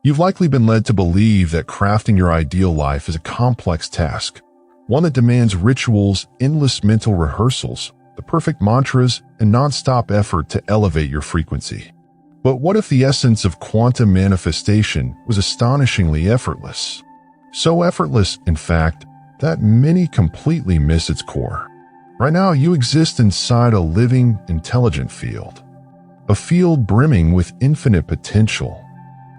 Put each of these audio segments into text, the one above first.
You've likely been led to believe that crafting your ideal life is a complex task, one that demands rituals, endless mental rehearsals, the perfect mantras, and non-stop effort to elevate your frequency. But what if the essence of quantum manifestation was astonishingly effortless? So effortless, in fact, that many completely miss its core. Right now, you exist inside a living, intelligent field. A field brimming with infinite potential.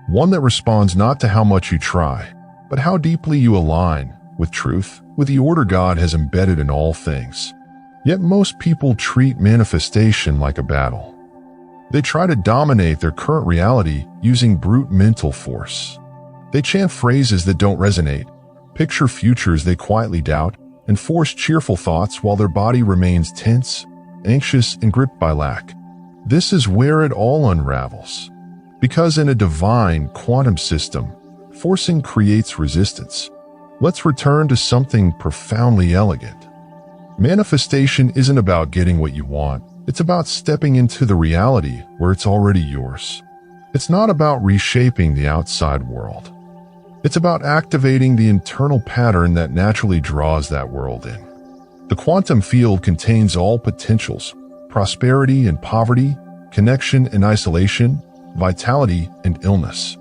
One that responds not to how much you try, but how deeply you align with truth, with the order God has embedded in all things. Yet most people treat manifestation like a battle. They try to dominate their current reality using brute mental force. They chant phrases that don't resonate, picture futures they quietly doubt, and force cheerful thoughts while their body remains tense, anxious, and gripped by lack. This is where it all unravels. Because in a divine quantum system, forcing creates resistance. Let's return to something profoundly elegant. Manifestation isn't about getting what you want. It's about stepping into the reality where it's already yours. It's not about reshaping the outside world. It's about activating the internal pattern that naturally draws that world in. The quantum field contains all potentials: prosperity and poverty, connection and isolation, vitality and illness.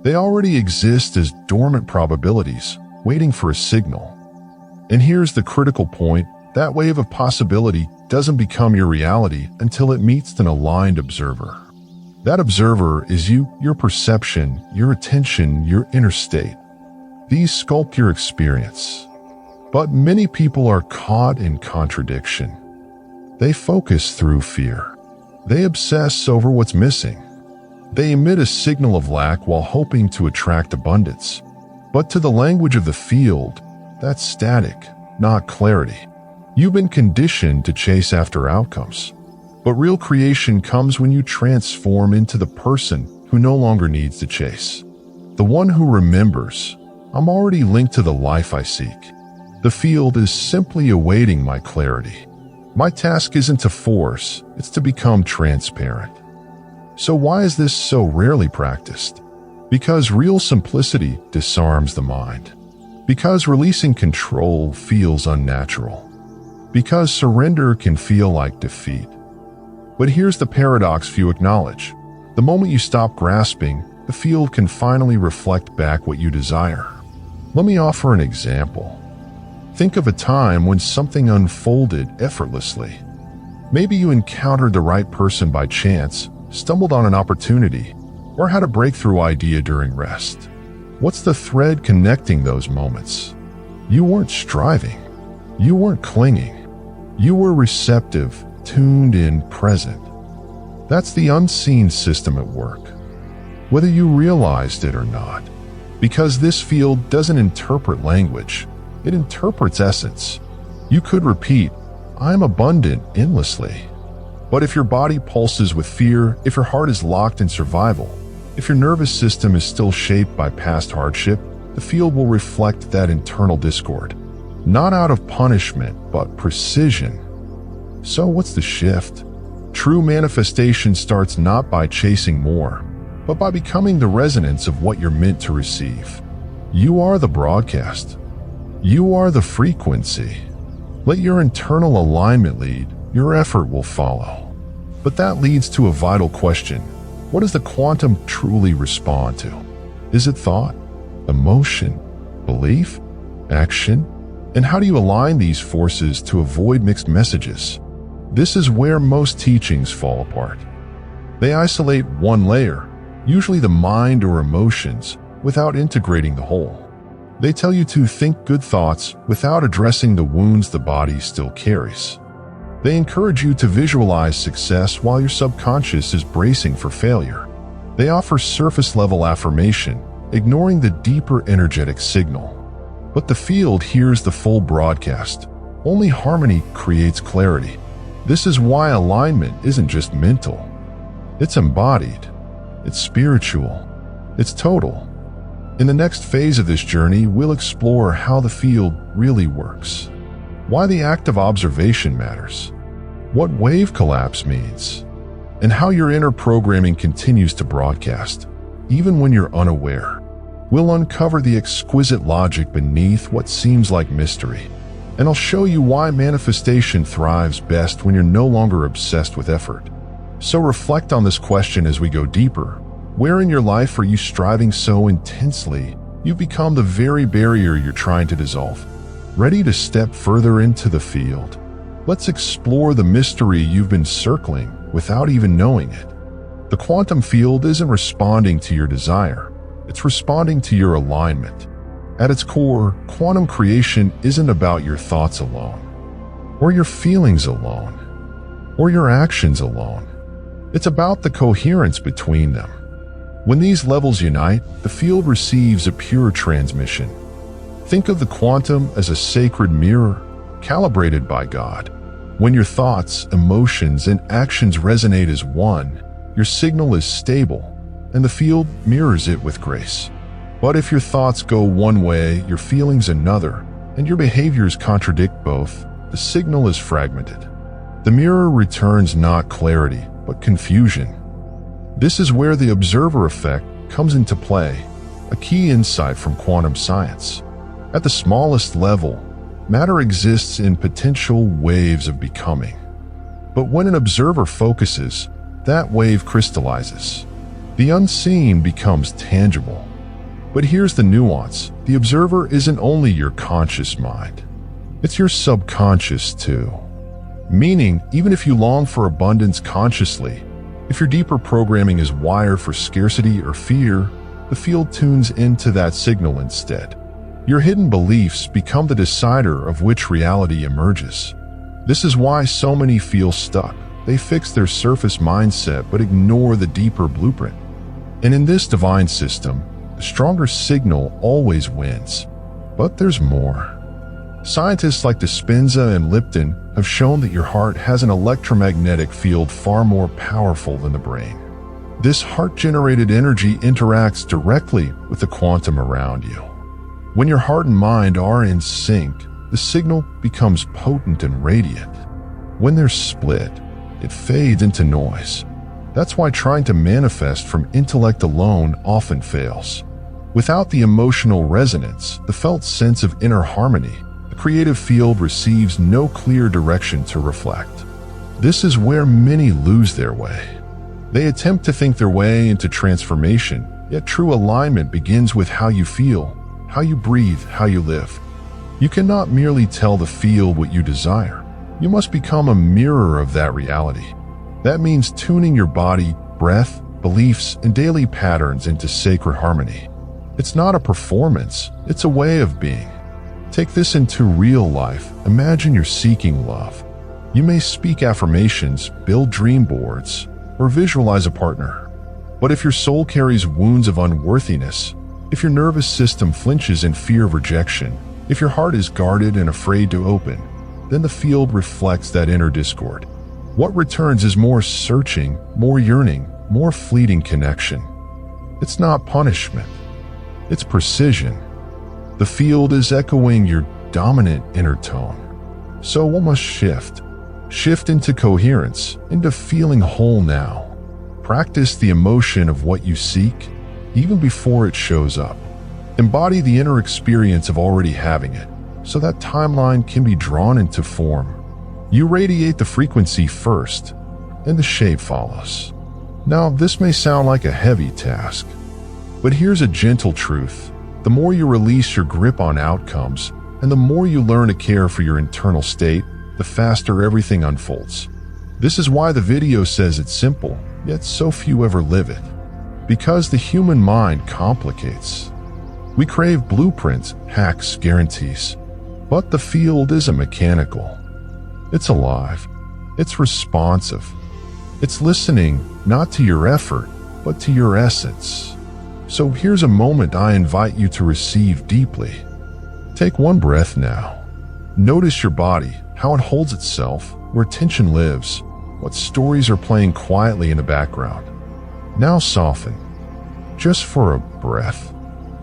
They already exist as dormant probabilities, waiting for a signal. And here's the critical point: that wave of possibility doesn't become your reality until it meets an aligned observer. That observer is you, your perception, your attention, your inner state. These sculpt your experience. But many people are caught in contradiction. They focus through fear. They obsess over what's missing. They emit a signal of lack while hoping to attract abundance. But to the language of the field, that's static, not clarity. You've been conditioned to chase after outcomes. But real creation comes when you transform into the person who no longer needs to chase. The one who remembers, I'm already linked to the life I seek. The field is simply awaiting my clarity. My task isn't to force, it's to become transparent. So why is this so rarely practiced? Because real simplicity disarms the mind. Because releasing control feels unnatural. Because surrender can feel like defeat. But here's the paradox few acknowledge. The moment you stop grasping, the field can finally reflect back what you desire. Let me offer an example. Think of a time when something unfolded effortlessly. Maybe you encountered the right person by chance, stumbled on an opportunity, or had a breakthrough idea during rest. What's the thread connecting those moments? You weren't striving. You weren't clinging. You were receptive, tuned in, present. That's the unseen system at work, whether you realized it or not. Because this field doesn't interpret language, it interprets essence. You could repeat, I'm abundant, endlessly. But if your body pulses with fear, if your heart is locked in survival, if your nervous system is still shaped by past hardship, the field will reflect that internal discord. Not out of punishment, but precision. So what's the shift? True manifestation starts not by chasing more, but by becoming the resonance of what you're meant to receive. You are the broadcast. You are the frequency. Let your internal alignment lead, your effort will follow. But that leads to a vital question. What does the quantum truly respond to? Is it thought, emotion, belief, action? And how do you align these forces to avoid mixed messages? This is where most teachings fall apart. They isolate one layer, usually the mind or emotions, without integrating the whole. They tell you to think good thoughts without addressing the wounds the body still carries. They encourage you to visualize success while your subconscious is bracing for failure. They offer surface-level affirmation, ignoring the deeper energetic signal. But the field hears the full broadcast. Only harmony creates clarity. This is why alignment isn't just mental. It's embodied. It's spiritual. It's total. In the next phase of this journey, we'll explore how the field really works, why the act of observation matters, what wave collapse means, and how your inner programming continues to broadcast, even when you're unaware. We'll uncover the exquisite logic beneath what seems like mystery. And I'll show you why manifestation thrives best when you're no longer obsessed with effort. So reflect on this question as we go deeper. Where in your life are you striving so intensely you've become the very barrier you're trying to dissolve? Ready to step further into the field? Let's explore the mystery you've been circling without even knowing it. The quantum field isn't responding to your desire. It's responding to your alignment. At its core, quantum creation isn't about your thoughts alone, or your feelings alone, or your actions alone. It's about the coherence between them. When these levels unite, the field receives a pure transmission. Think of the quantum as a sacred mirror, calibrated by God. When your thoughts, emotions, and actions resonate as one, your signal is stable, and the field mirrors it with grace. But if your thoughts go one way, your feelings another, and your behaviors contradict both, the signal is fragmented. The mirror returns not clarity, but confusion. This is where the observer effect comes into play, a key insight from quantum science. At the smallest level, matter exists in potential waves of becoming. But when an observer focuses, that wave crystallizes. The unseen becomes tangible. But here's the nuance. The observer isn't only your conscious mind. It's your subconscious too. Meaning, even if you long for abundance consciously, if your deeper programming is wired for scarcity or fear, the field tunes into that signal instead. Your hidden beliefs become the decider of which reality emerges. This is why so many feel stuck. They fix their surface mindset but ignore the deeper blueprint. And in this divine system, the stronger signal always wins. But there's more. Scientists like Dispenza and Lipton have shown that your heart has an electromagnetic field far more powerful than the brain. This heart-generated energy interacts directly with the quantum around you. When your heart and mind are in sync, the signal becomes potent and radiant. When they're split, it fades into noise. That's why trying to manifest from intellect alone often fails. Without the emotional resonance, the felt sense of inner harmony, the creative field receives no clear direction to reflect. This is where many lose their way. They attempt to think their way into transformation, yet true alignment begins with how you feel, how you breathe, how you live. You cannot merely tell the field what you desire. You must become a mirror of that reality. That means tuning your body, breath, beliefs, and daily patterns into sacred harmony. It's not a performance, it's a way of being. Take this into real life. Imagine you're seeking love. You may speak affirmations, build dream boards, or visualize a partner. But if your soul carries wounds of unworthiness, if your nervous system flinches in fear of rejection, if your heart is guarded and afraid to open, then the field reflects that inner discord. What returns is more searching, more yearning, more fleeting connection. It's not punishment. It's precision. The field is echoing your dominant inner tone. So what must shift? Shift into coherence, into feeling whole now. Practice the emotion of what you seek, even before it shows up. Embody the inner experience of already having it, so that timeline can be drawn into form. You radiate the frequency first, and the shape follows. Now, this may sound like a heavy task, but here's a gentle truth. The more you release your grip on outcomes, and the more you learn to care for your internal state, the faster everything unfolds. This is why the video says it's simple, yet so few ever live it. Because the human mind complicates. We crave blueprints, hacks, guarantees. But the field isn't mechanical. It's alive. It's responsive. It's listening not to your effort, but to your essence. So here's a moment I invite you to receive deeply. Take one breath now. Notice your body, how it holds itself, where tension lives, what stories are playing quietly in the background. Now soften. Just for a breath.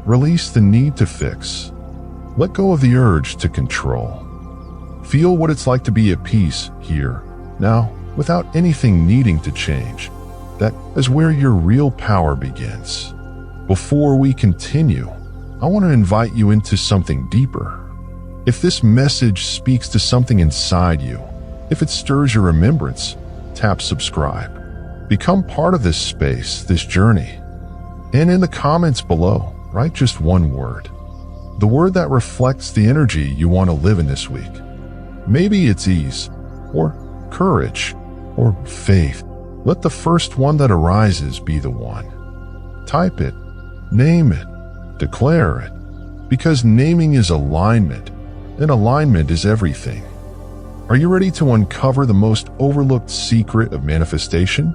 Release the need to fix. Let go of the urge to control. Feel what it's like to be at peace here, now, without anything needing to change. That is where your real power begins. Before we continue, I want to invite you into something deeper. If this message speaks to something inside you, if it stirs your remembrance, tap subscribe. Become part of this space, this journey. And in the comments below, write just one word. The word that reflects the energy you want to live in this week. Maybe it's ease, or courage, or faith. Let the first one that arises be the one. Type it, name it, declare it, because naming is alignment, and alignment is everything. Are you ready to uncover the most overlooked secret of manifestation?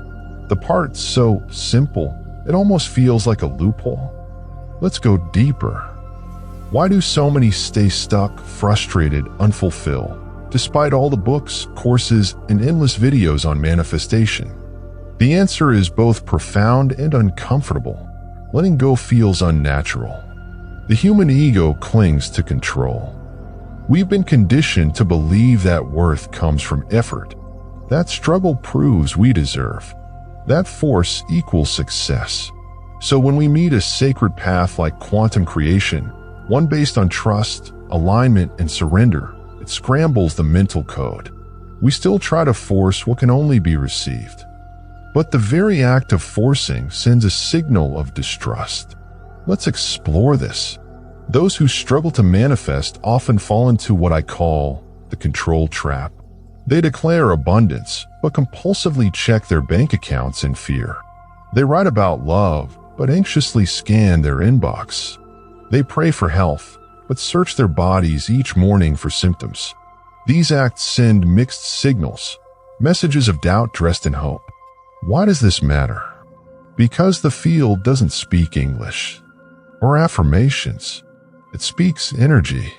The part so simple, it almost feels like a loophole. Let's go deeper. Why do so many stay stuck, frustrated, unfulfilled, despite all the books, courses, and endless videos on manifestation? The answer is both profound and uncomfortable. Letting go feels unnatural. The human ego clings to control. We've been conditioned to believe that worth comes from effort. That struggle proves we deserve. That force equals success. So when we meet a sacred path like quantum creation, one based on trust, alignment, and surrender, it scrambles the mental code. We still try to force what can only be received. But the very act of forcing sends a signal of distrust. Let's explore this. Those who struggle to manifest often fall into what I call the control trap. They declare abundance, but compulsively check their bank accounts in fear. They write about love, but anxiously scan their inbox. They pray for health, but search their bodies each morning for symptoms. These acts send mixed signals, messages of doubt dressed in hope. Why does this matter? Because the field doesn't speak English or affirmations. It speaks energy,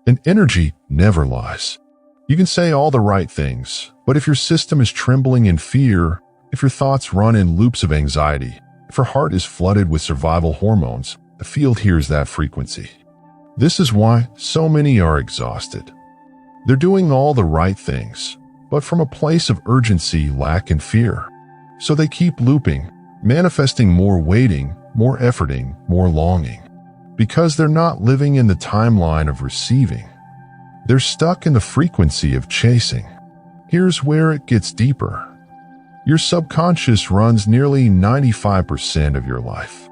and energy never lies. You can say all the right things, but if your system is trembling in fear, if your thoughts run in loops of anxiety, if your heart is flooded with survival hormones, the field hears that frequency. This is why so many are exhausted. They're doing all the right things, but from a place of urgency, lack, and fear. So they keep looping, manifesting more waiting, more efforting, more longing. Because they're not living in the timeline of receiving. They're stuck in the frequency of chasing. Here's where it gets deeper. Your subconscious runs nearly 95% of your life.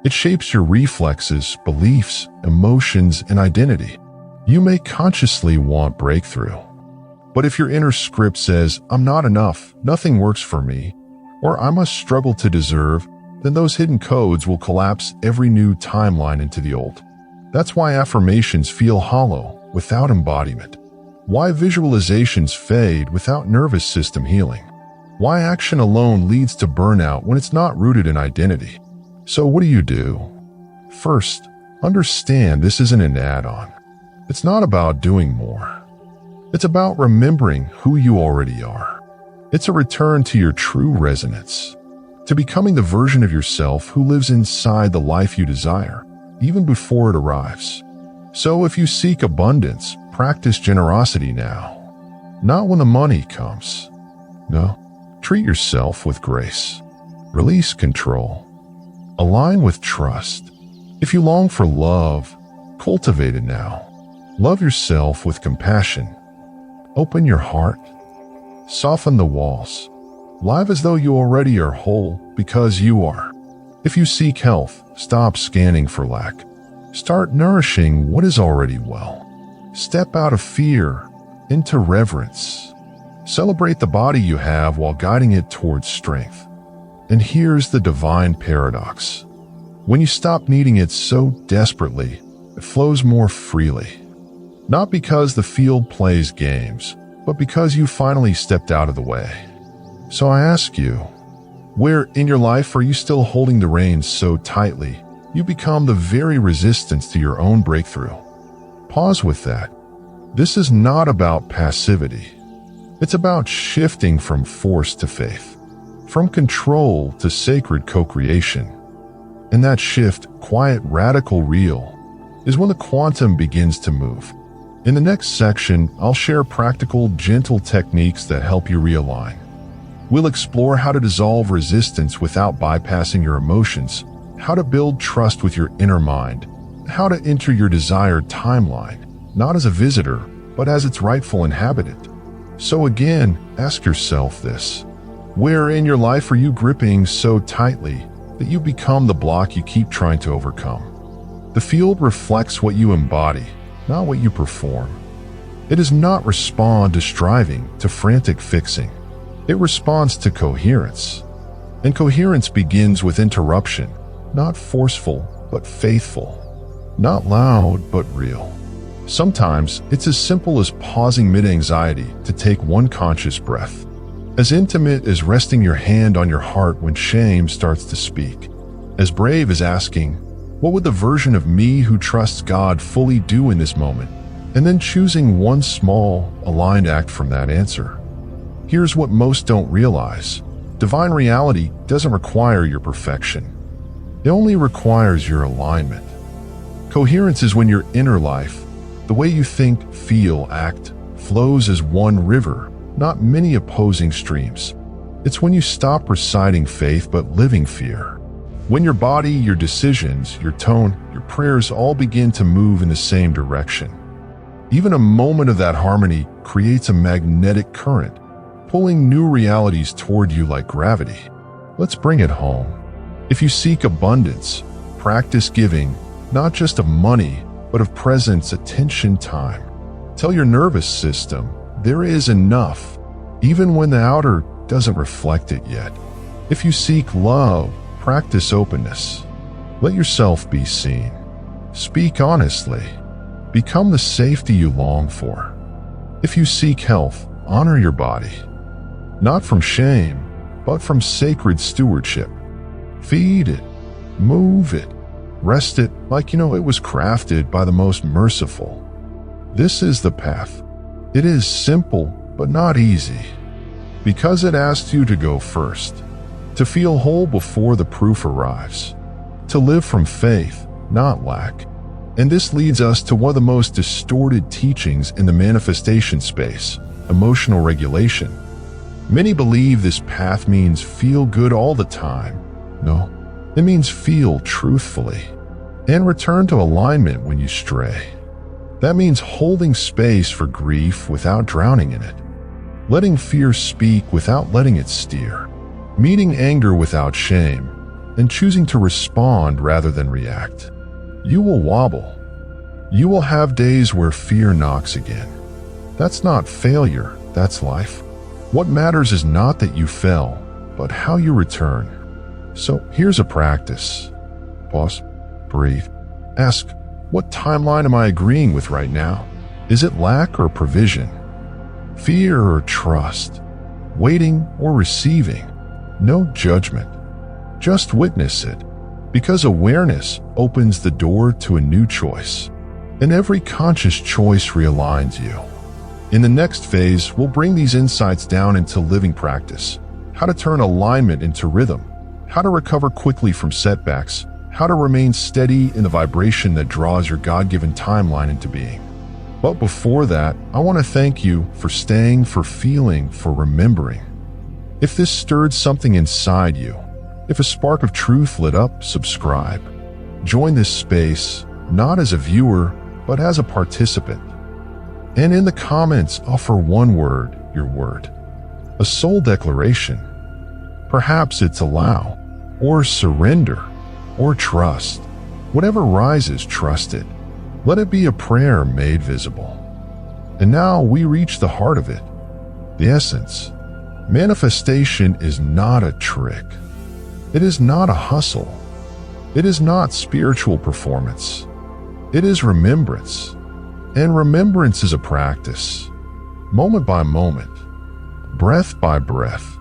It shapes your reflexes, beliefs, emotions, and identity. You may consciously want breakthrough. But if your inner script says, "I'm not enough, nothing works for me," or "I must struggle to deserve," then those hidden codes will collapse every new timeline into the old. That's why affirmations feel hollow without embodiment. Why visualizations fade without nervous system healing. Why action alone leads to burnout when it's not rooted in identity. So what do? First, understand this isn't an add-on. It's not about doing more. It's about remembering who you already are. It's a return to your true resonance, to becoming the version of yourself who lives inside the life you desire, even before it arrives. So if you seek abundance, practice generosity now, not when the money comes. No, treat yourself with grace. Release control. Align with trust. If you long for love, cultivate it now. Love yourself with compassion. Open your heart. Soften the walls. Live as though you already are whole, because you are. If you seek health, stop scanning for lack. Start nourishing what is already well. Step out of fear into reverence. Celebrate the body you have while guiding it towards strength. And here's the divine paradox. When you stop needing it so desperately, it flows more freely. Not because the field plays games, but because you finally stepped out of the way. So I ask you, where in your life are you still holding the reins so tightly you become the very resistance to your own breakthrough? Pause with that. This is not about passivity. It's about shifting from force to faith, from control to sacred co-creation. And that shift, quiet, radical, real, is when the quantum begins to move. In the next section, I'll share practical, gentle techniques that help you realign. We'll explore how to dissolve resistance without bypassing your emotions, how to build trust with your inner mind, how to enter your desired timeline, not as a visitor, but as its rightful inhabitant. So again, ask yourself this. Where in your life are you gripping so tightly that you become the block you keep trying to overcome? The field reflects what you embody, not what you perform. It does not respond to striving, to frantic fixing. It responds to coherence. And coherence begins with interruption, not forceful, but faithful. Not loud, but real. Sometimes it's as simple as pausing mid-anxiety to take one conscious breath. As intimate as resting your hand on your heart when shame starts to speak. As brave as asking, what would the version of me who trusts God fully do in this moment? And then choosing one small, aligned act from that answer. Here's what most don't realize. Divine reality doesn't require your perfection. It only requires your alignment. Coherence is when your inner life, the way you think, feel, act, flows as one river, not many opposing streams. It's when you stop reciting faith but living fear. When your body, your decisions, your tone, your prayers all begin to move in the same direction. Even a moment of that harmony creates a magnetic current, pulling new realities toward you like gravity. Let's bring it home. If you seek abundance, practice giving, not just of money, but of presence, attention, time. Tell your nervous system there is enough, even when the outer doesn't reflect it yet. If you seek love, practice openness. Let yourself be seen. Speak honestly. Become the safety you long for. If you seek health, honor your body. Not from shame, but from sacred stewardship. Feed it, move it, rest it like it was crafted by the most merciful. This is the path. It is simple, but not easy. Because it asks you to go first. To feel whole before the proof arrives. To live from faith, not lack. And this leads us to one of the most distorted teachings in the manifestation space, emotional regulation. Many believe this path means feel good all the time. No, it means feel truthfully and return to alignment when you stray. That means holding space for grief without drowning in it, letting fear speak without letting it steer, meeting anger without shame, and choosing to respond rather than react. You will wobble. You will have days where fear knocks again. That's not failure, that's life. What matters is not that you fell, but how you return. So here's a practice. Pause, breathe, ask, what timeline am I agreeing with right now? Is it lack or provision? Fear or trust? Waiting or receiving? No judgment. Just witness it, because awareness opens the door to a new choice, and every conscious choice realigns you. In the next phase, we'll bring these insights down into living practice, how to turn alignment into rhythm, how to recover quickly from setbacks, how to remain steady in the vibration that draws your God-given timeline into being. But before that, I want to thank you for staying, for feeling, for remembering. If this stirred something inside you, if a spark of truth lit up, subscribe. Join this space, not as a viewer, but as a participant. And in the comments, offer one word, your word. A soul declaration. Perhaps it's allow, or surrender, or trust. Whatever rises, trust it. Let it be a prayer made visible. And now we reach the heart of it, the essence. Manifestation is not a trick. It is not a hustle. It is not spiritual performance. It is remembrance. And remembrance is a practice. Moment by moment, breath by breath,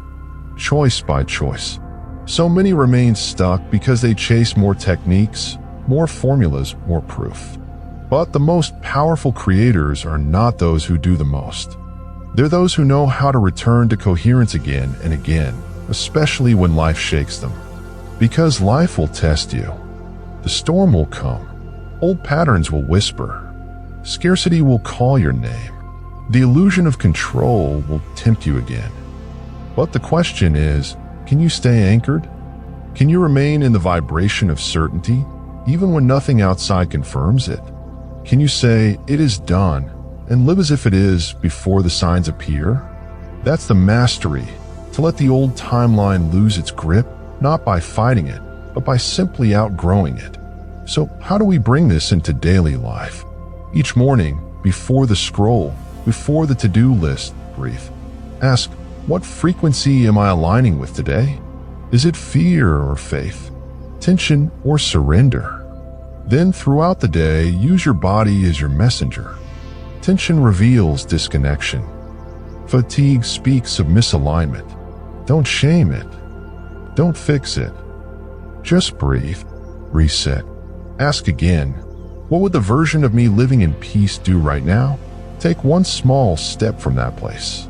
choice by choice. So many remain stuck because they chase more techniques, more formulas, more proof. But the most powerful creators are not those who do the most. They're those who know how to return to coherence again and again, especially when life shakes them. Because life will test you. The storm will come. Old patterns will whisper. Scarcity will call your name. The illusion of control will tempt you again. But the question is, can you stay anchored? Can you remain in the vibration of certainty, even when nothing outside confirms it? Can you say, "It is done," and live as if it is before the signs appear? That's the mastery, to let the old timeline lose its grip, not by fighting it, but by simply outgrowing it. So how do we bring this into daily life? Each morning, before the scroll, before the to-do list, breathe. Ask, what frequency am I aligning with today? Is it fear or faith? Tension or surrender? Then throughout the day, use your body as your messenger. Tension reveals disconnection. Fatigue speaks of misalignment. Don't shame it. Don't fix it. Just breathe. Reset. Ask again, what would the version of me living in peace do right now? Take one small step from that place.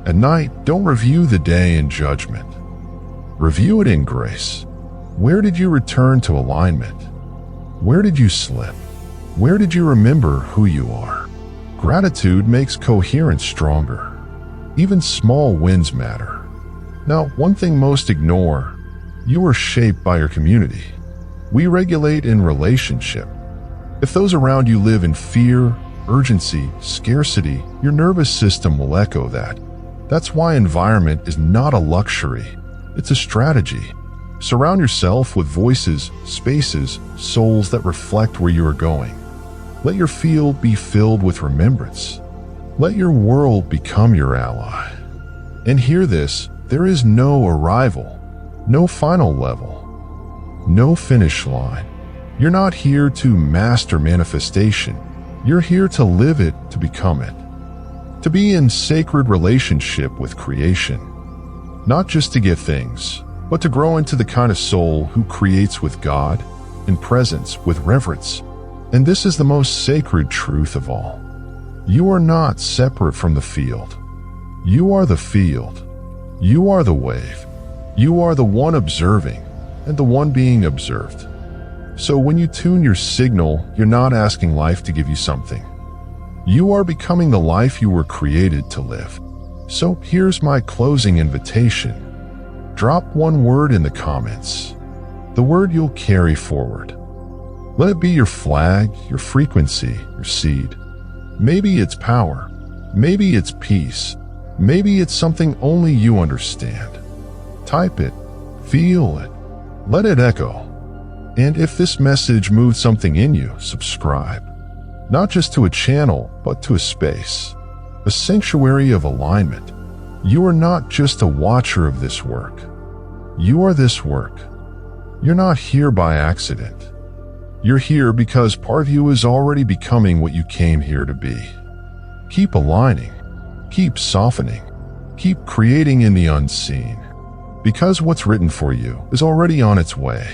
At night, don't review the day in judgment. Review it in grace. Where did you return to alignment? Where did you slip? Where did you remember who you are? Gratitude makes coherence stronger. Even small wins matter. Now, one thing most ignore, you are shaped by your community. We regulate in relationship. If those around you live in fear, urgency, scarcity, your nervous system will echo that. That's why environment is not a luxury. It's a strategy. Surround yourself with voices, spaces, souls that reflect where you are going. Let your field be filled with remembrance. Let your world become your ally. And hear this, there is no arrival, no final level, no finish line. You're not here to master manifestation. You're here to live it, to become it. To be in sacred relationship with creation. Not just to get things, but to grow into the kind of soul who creates with God, in presence, with reverence. And this is the most sacred truth of all. You are not separate from the field. You are the field. You are the wave. You are the one observing and the one being observed. So when you tune your signal, you're not asking life to give you something. You are becoming the life you were created to live. So here's my closing invitation. Drop one word in the comments, the word you'll carry forward. Let it be your flag, your frequency, your seed. Maybe it's power, maybe it's peace, maybe it's something only you understand. Type it, feel it, let it echo. And if this message moved something in you, subscribe. Not just to a channel, but to a space, a sanctuary of alignment. You are not just a watcher of this work. You are this work. You're not here by accident. You're here because part of you is already becoming what you came here to be. Keep aligning. Keep softening. Keep creating in the unseen. Because what's written for you is already on its way.